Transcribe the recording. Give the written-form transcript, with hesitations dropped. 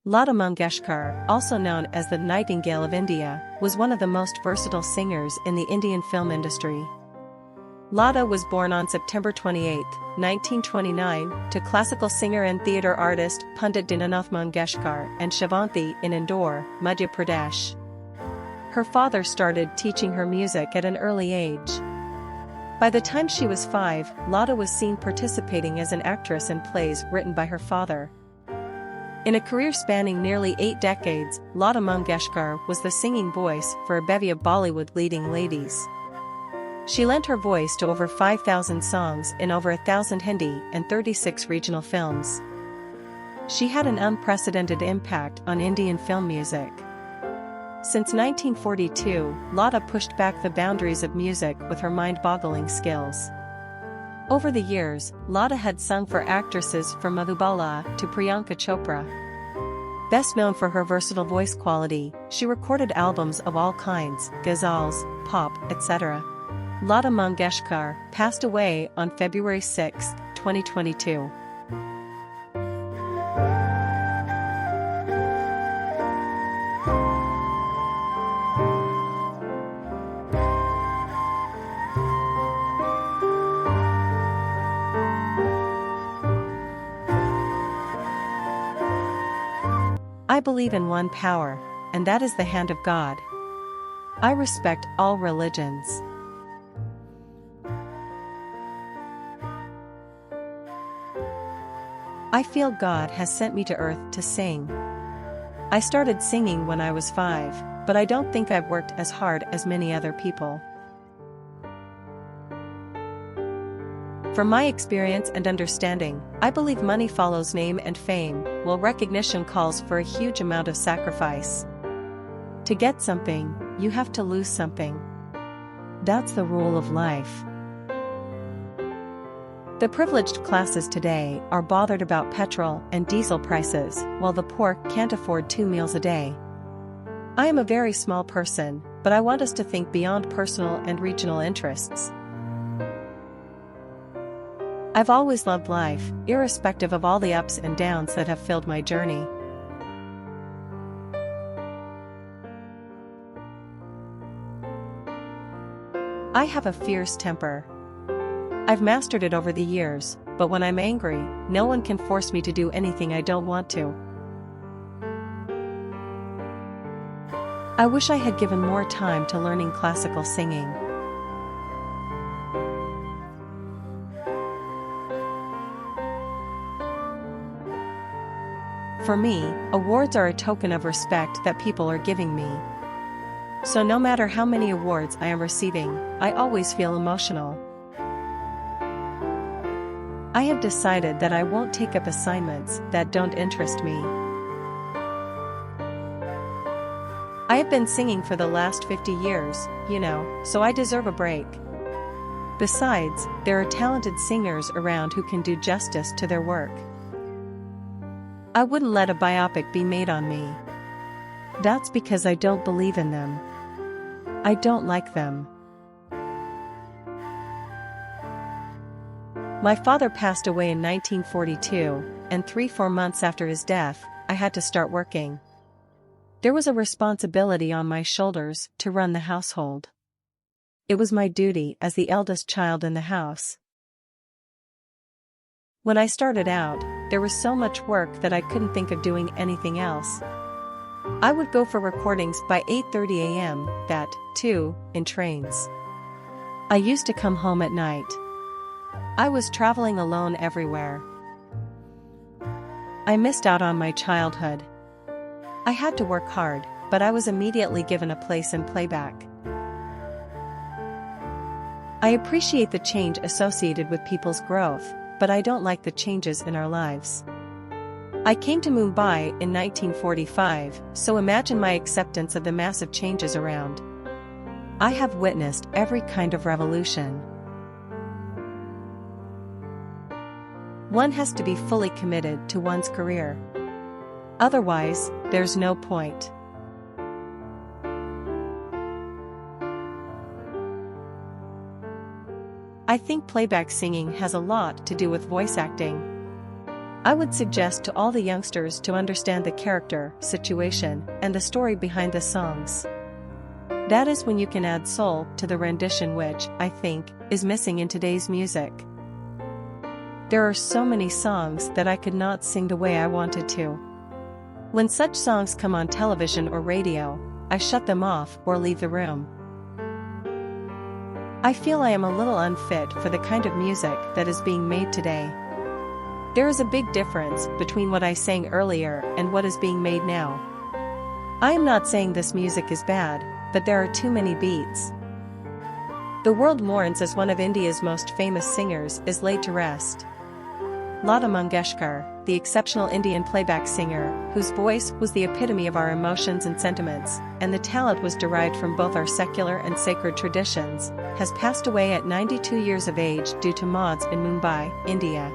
Lata Mangeshkar, also known as the Nightingale of India, was one of the most versatile singers in the Indian film industry. Lata was born on September 28, 1929, to classical singer and theatre artist Pandit Dinanath Mangeshkar and Shivanti in Indore, Madhya Pradesh. Her father started teaching her music at an early age. By the time she was 5, Lata was seen participating as an actress in plays written by her father. In a career spanning nearly 8 decades, Lata Mangeshkar was the singing voice for a bevy of Bollywood leading ladies. She lent her voice to over 5,000 songs in over 1,000 Hindi and 36 regional films. She had an unprecedented impact on Indian film music. Since 1942, Lata pushed back the boundaries of music with her mind-boggling skills. Over the years, Lata had sung for actresses from Madhubala to Priyanka Chopra. Best known for her versatile voice quality, she recorded albums of all kinds, ghazals, pop, etc. Lata Mangeshkar passed away on February 6, 2022. I believe in one power, and that is the hand of God. I respect all religions. I feel God has sent me to earth to sing. I started singing when I was 5, but I don't think I've worked as hard as many other people. From my experience and understanding, I believe money follows name and fame, while recognition calls for a huge amount of sacrifice. To get something, you have to lose something. That's the rule of life. The privileged classes today are bothered about petrol and diesel prices, while the poor can't afford 2 meals a day. I am a very small person, but I want us to think beyond personal and regional interests. I've always loved life, irrespective of all the ups and downs that have filled my journey. I have a fierce temper. I've mastered it over the years, but when I'm angry, no one can force me to do anything I don't want to. I wish I had given more time to learning classical singing. For me, awards are a token of respect that people are giving me. So no matter how many awards I am receiving, I always feel emotional. I have decided that I won't take up assignments that don't interest me. I have been singing for the last 50 years, so I deserve a break. Besides, there are talented singers around who can do justice to their work. I wouldn't let a biopic be made on me. That's because I don't believe in them. I don't like them. My father passed away in 1942, and 3-4 months after his death, I had to start working. There was a responsibility on my shoulders to run the household. It was my duty as the eldest child in the house. When I started out, there was so much work that I couldn't think of doing anything else. I would go for recordings by 8:30 a.m., that, too, in trains. I used to come home at night. I was traveling alone everywhere. I missed out on my childhood. I had to work hard, but I was immediately given a place in playback. I appreciate the change associated with people's growth, but I don't like the changes in our lives. I came to Mumbai in 1945, so imagine my acceptance of the massive changes around. I have witnessed every kind of revolution. One has to be fully committed to one's career. Otherwise, there's no point. I think playback singing has a lot to do with voice acting. I would suggest to all the youngsters to understand the character, situation, and the story behind the songs. That is when you can add soul to the rendition, which, I think, is missing in today's music. There are so many songs that I could not sing the way I wanted to. When such songs come on television or radio, I shut them off or leave the room. I feel I am a little unfit for the kind of music that is being made today. There is a big difference between what I sang earlier and what is being made now. I am not saying this music is bad, but there are too many beats. The world mourns as one of India's most famous singers is laid to rest. Lata Mangeshkar, the exceptional Indian playback singer, whose voice was the epitome of our emotions and sentiments, and the talent was derived from both our secular and sacred traditions, has passed away at 92 years of age due to mods in Mumbai, India.